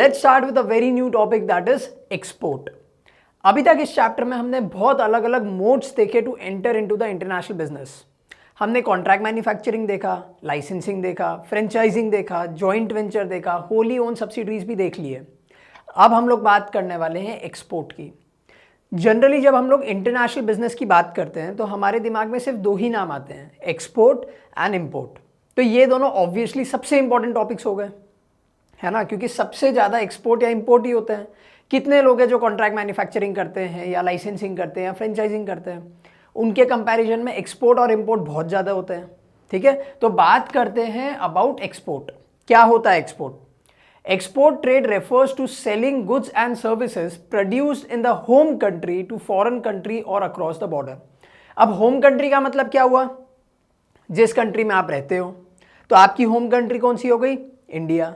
Let's start with a very new topic that is export. अभी तक इस chapter में हमने बहुत अलग अलग मोड्स देखे to enter into the international business. हमने कॉन्ट्रैक्ट मैन्युफैक्चरिंग देखा, लाइसेंसिंग देखा, फ्रेंचाइजिंग देखा, जॉइंट वेंचर देखा, होली ओन सब्सिडीज भी देख लिए। अब हम लोग बात करने वाले हैं एक्सपोर्ट की। जनरली जब हम लोग इंटरनेशनल बिजनेस की बात करते हैं तो हमारे दिमाग में सिर्फ दो ही नाम आते हैं, एक्सपोर्ट एंड इम्पोर्ट। तो ये दोनों ऑब्वियसली सबसे इंपॉर्टेंट टॉपिक्स हो गए, है ना, क्योंकि सबसे ज़्यादा एक्सपोर्ट या इंपोर्ट ही होते हैं। कितने लोग हैं जो कॉन्ट्रैक्ट मैन्युफैक्चरिंग करते हैं या लाइसेंसिंग करते हैं या फ्रेंचाइजिंग करते हैं, उनके कंपैरिजन में एक्सपोर्ट और इंपोर्ट बहुत ज़्यादा होते हैं। ठीक है, तो बात करते हैं अबाउट एक्सपोर्ट। क्या होता है export? Export trade refers to selling goods and services produced in the home country to foreign country और अक्रॉस द बॉर्डर। अब होम कंट्री का मतलब क्या हुआ? जिस कंट्री में आप रहते हो। तो आपकी होम कंट्री कौन सी हो गई? इंडिया।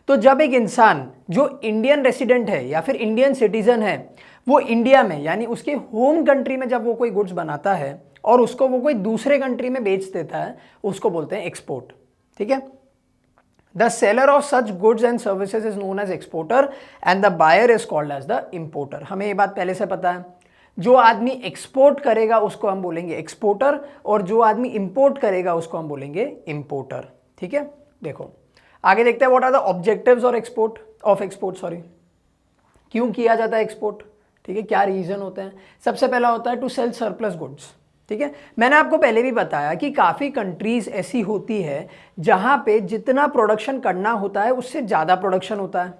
तो जब एक इंसान जो इंडियन रेसिडेंट है या फिर इंडियन सिटीजन है, वो इंडिया में यानी उसके होम कंट्री में जब वो कोई गुड्स बनाता है और उसको वो कोई दूसरे कंट्री में बेच देता है, उसको बोलते हैं एक्सपोर्ट। ठीक है, the seller of such goods and services is known as exporter and the buyer is called as the importer. हमें ये बात पहले से पता है, जो आदमी एक्सपोर्ट करेगा उसको हम बोलेंगे एक्सपोर्टर और जो आदमी इंपोर्ट करेगा उसको हम बोलेंगे इंपोर्टर। ठीक है, देखो आगे देखते हैं व्हाट आर द ऑब्जेक्टिव्स और एक्सपोर्ट सॉरी, क्यों किया जाता है एक्सपोर्ट। ठीक है, क्या रीजन होते हैं? सबसे पहला होता है टू सेल सरप्लस गुड्स। ठीक है, मैंने आपको पहले भी बताया कि काफ़ी कंट्रीज ऐसी होती है जहां पे जितना प्रोडक्शन करना होता है उससे ज़्यादा प्रोडक्शन होता है।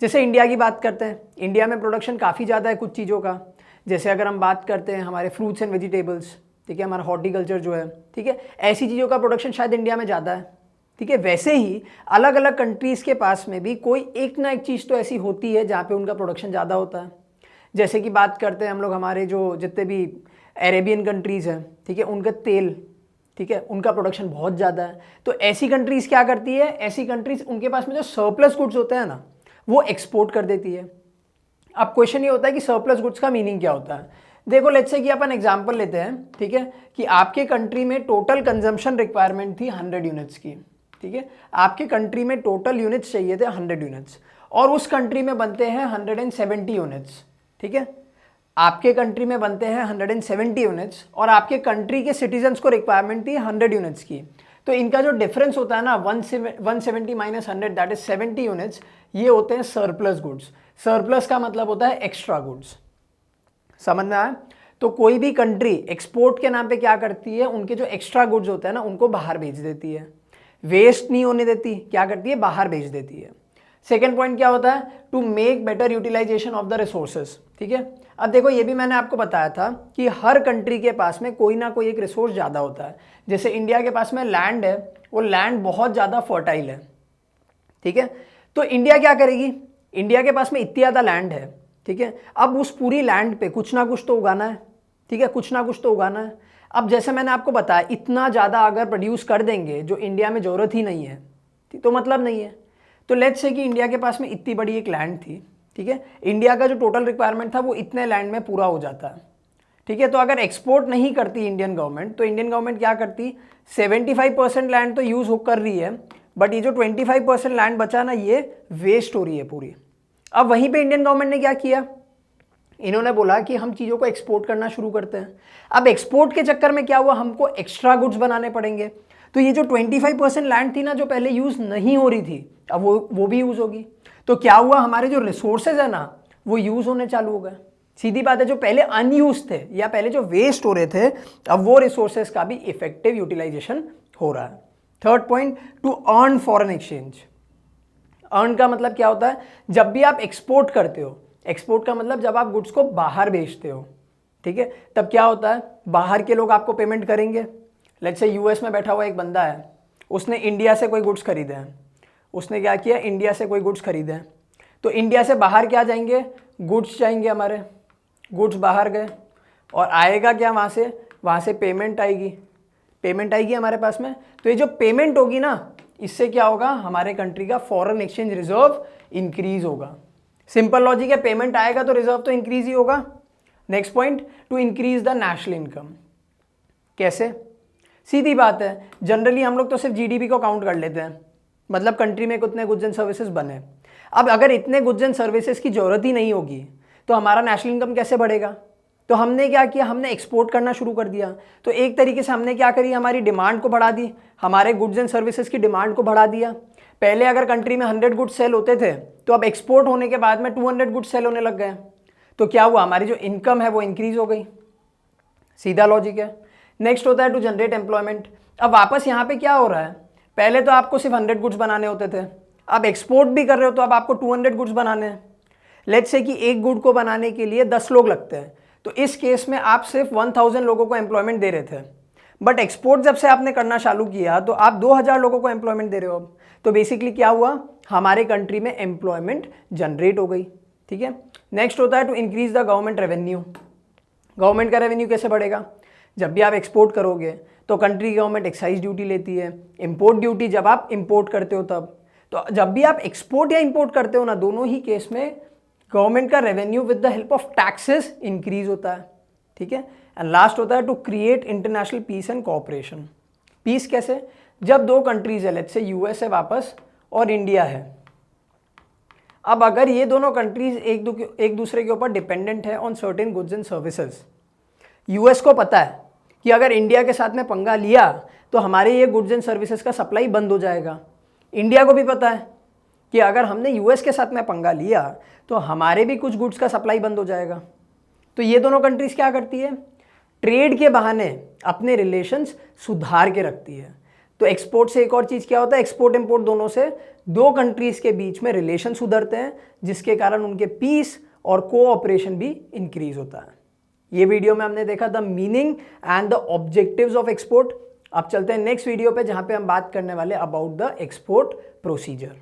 जैसे इंडिया की बात करते हैं, इंडिया में प्रोडक्शन काफ़ी ज़्यादा है कुछ चीज़ों का। जैसे अगर हम बात करते हैं हमारे फ्रूट्स एंड वेजिटेबल्स, ठीक है, हमारा हॉर्टिकल्चर जो है, ठीक है, ऐसी चीज़ों का प्रोडक्शन शायद इंडिया में ज़्यादा है। ठीक है, वैसे ही अलग अलग कंट्रीज़ के पास में भी कोई एक ना एक चीज़ तो ऐसी होती है जहाँ पे उनका प्रोडक्शन ज़्यादा होता है। जैसे कि बात करते हैं हम लोग हमारे जो जितने भी अरेबियन कंट्रीज़ हैं, ठीक है, उनका तेल, ठीक है, उनका प्रोडक्शन बहुत ज़्यादा है। तो ऐसी कंट्रीज़ क्या करती है, ऐसी कंट्रीज़ उनके पास में जो सरप्लस गुड्स होते हैं ना, वो एक्सपोर्ट कर देती है। अब क्वेश्चन ये होता है कि सरप्लस गुड्स का मीनिंग क्या होता है। देखो लेट्स से कि अपन एग्जांपल लेते हैं, ठीक है, कि आपके कंट्री में टोटल कंजम्पशन रिक्वायरमेंट थी 100 यूनिट्स की। ठीक है, आपके कंट्री में टोटल यूनिट्स चाहिए थे 100 यूनिट्स और उस कंट्री में बनते हैं 170 यूनिट्स। ठीक है, आपके कंट्री में बनते हैं 170 यूनिट्स और आपके कंट्री के सिटीजन्स को रिक्वायरमेंट थी 100 यूनिट्स की। तो इनका जो डिफरेंस होता है ना 170 माइनस 100 दैट इज 70 यूनिट्स, ये होते हैं सरप्लस गुड्स। सरप्लस का मतलब होता है एक्स्ट्रा गुड्स। समझ में आया? तो कोई भी कंट्री एक्सपोर्ट के नाम पे क्या करती है, उनके जो एक्स्ट्रा गुड्स होते हैं ना उनको बाहर भेज देती है, वेस्ट नहीं होने देती, क्या करती है, बाहर भेज देती है। सेकेंड पॉइंट क्या होता है, to make better utilization of the resources. ठीक है, अब देखो ये भी मैंने आपको बताया था कि हर कंट्री के पास में कोई ना कोई एक रिसोर्स ज़्यादा होता है। जैसे इंडिया के पास में लैंड है, वो लैंड बहुत ज़्यादा फर्टाइल है। ठीक है, तो इंडिया क्या करेगी, इंडिया के पास में इतनी ज़्यादा लैंड है, ठीक है, अब उस पूरी लैंड पे कुछ ना कुछ तो उगाना है। ठीक है, कुछ ना कुछ तो उगाना है। अब जैसे मैंने आपको बताया, इतना ज़्यादा अगर प्रोड्यूस कर देंगे जो इंडिया में ज़रूरत ही नहीं है तो मतलब नहीं है। तो लेट्स से कि इंडिया के पास में इतनी बड़ी एक लैंड थी, ठीक है, इंडिया का जो टोटल रिक्वायरमेंट था वो इतने लैंड में पूरा हो जाता है। ठीक है, तो अगर एक्सपोर्ट नहीं करती इंडियन गवर्नमेंट, तो इंडियन गवर्नमेंट क्या करती, 75% लैंड तो यूज़ हो कर रही है, बट ये जो 25% लैंड बचा ना, ये वेस्ट हो रही है पूरी। अब वहीं पे इंडियन गवर्नमेंट ने क्या किया, इन्होंने बोला कि हम चीज़ों को एक्सपोर्ट करना शुरू करते हैं। अब एक्सपोर्ट के चक्कर में क्या हुआ, हमको एक्स्ट्रा गुड्स बनाने पड़ेंगे। तो ये जो 25% लैंड थी ना जो पहले यूज़ नहीं हो रही थी, अब वो भी यूज़ होगी। तो क्या हुआ, हमारे जो रिसोर्सेज है ना वो यूज़ होने चालू हो गए। सीधी बात है, जो पहले अनयूज थे या पहले जो वेस्ट हो रहे थे, अब वो रिसोर्सेज का भी इफेक्टिव यूटिलाइजेशन हो रहा है। Third point, to earn foreign exchange. Earn का मतलब क्या होता है, जब भी आप एक्सपोर्ट करते हो, एक्सपोर्ट का मतलब जब आप गुड्स को बाहर बेचते हो, ठीक है, तब क्या होता है, बाहर के लोग आपको पेमेंट करेंगे। लेट्स से यूएस में बैठा हुआ एक बंदा है, उसने इंडिया से कोई गुड्स खरीदे हैं, उसने क्या किया, इंडिया से कोई गुड्स खरीदे हैं, तो इंडिया से बाहर क्या जाएंगे, गुड्स जाएंगे, हमारे गुड्स बाहर गए और आएगा क्या वहाँ से पेमेंट आएगी हमारे पास में। तो ये जो पेमेंट होगी ना, इससे क्या होगा, हमारे कंट्री का फॉरेन एक्सचेंज रिजर्व इंक्रीज होगा। सिंपल लॉजिक है, पेमेंट आएगा तो रिजर्व तो इंक्रीज ही होगा। Next point, to increase the national income. कैसे? सीधी बात है, जनरली हम लोग तो सिर्फ जीडीपी को काउंट कर लेते हैं, मतलब कंट्री में कितने गुड्स एंड सर्विसेज बने। अब अगर इतने गुड्स एंड सर्विसेज की ज़रूरत ही नहीं होगी तो हमारा नेशनल इनकम कैसे बढ़ेगा? तो हमने क्या किया, हमने एक्सपोर्ट करना शुरू कर दिया। तो एक तरीके से हमने क्या करी, हमारी डिमांड को बढ़ा दी, हमारे गुड्स एंड सर्विसेज की डिमांड को बढ़ा दिया। पहले अगर कंट्री में 100 गुड्स सेल होते थे तो अब एक्सपोर्ट होने के बाद में 200 गुड्स सेल होने लग गए। तो क्या हुआ, हमारी जो इनकम है वो इंक्रीज हो गई। सीधा लॉजिक है। नेक्स्ट होता है टू जनरेट एम्प्लॉयमेंट। अब वापस यहाँ पे क्या हो रहा है, पहले तो आपको सिर्फ 100 गुड्स बनाने होते थे, अब एक्सपोर्ट भी कर रहे हो तो अब आपको 200 गुड्स बनाने हैं। लेट्स से कि एक गुड को बनाने के लिए 10 लोग लगते हैं, तो इस केस में आप सिर्फ 1000 लोगों को एम्प्लॉयमेंट दे रहे थे। बट एक्सपोर्ट जब से आपने करना चालू किया तो आप 2000 लोगों को एम्प्लॉयमेंट दे रहे हो अब। तो बेसिकली क्या हुआ, हमारे कंट्री में एम्प्लॉयमेंट जनरेट हो गई। ठीक है। नेक्स्ट होता है to increase the government revenue. Government का रेवेन्यू कैसे बढ़ेगा, जब भी आप एक्सपोर्ट करोगे तो कंट्री गवर्नमेंट एक्साइज ड्यूटी लेती है, इंपोर्ट ड्यूटी जब आप इंपोर्ट करते हो तब। तो जब भी आप एक्सपोर्ट या इंपोर्ट करते हो ना, दोनों ही केस में गवर्नमेंट का revenue with the help of taxes increase होता है। ठीक है। एंड लास्ट होता है to create international peace and cooperation. Peace कैसे, जब दो कंट्रीज है, लेट्स से यूएस है वापस और इंडिया है। अब अगर ये दोनों कंट्रीज एक दूसरे के ऊपर डिपेंडेंट है on certain goods and services, US को पता है कि अगर इंडिया के साथ में पंगा लिया तो हमारे ये गुड्स एंड सर्विसेज का सप्लाई बंद हो जाएगा। इंडिया को भी पता है कि अगर हमने यूएस के साथ में पंगा लिया तो हमारे भी कुछ गुड्स का सप्लाई बंद हो जाएगा। तो ये दोनों कंट्रीज क्या करती है, ट्रेड के बहाने अपने रिलेशंस सुधार के रखती है। तो एक्सपोर्ट से एक और चीज़ क्या होता है, एक्सपोर्ट इंपोर्ट दोनों से दो कंट्रीज के बीच में रिलेशन सुधरते हैं, जिसके कारण उनके पीस और कोऑपरेशन भी इंक्रीज होता है। ये वीडियो में हमने देखा the meaning and the objectives of export. अब चलते हैं नेक्स्ट वीडियो पे, जहां पे हम बात करने वाले अबाउट द एक्सपोर्ट प्रोसीजर।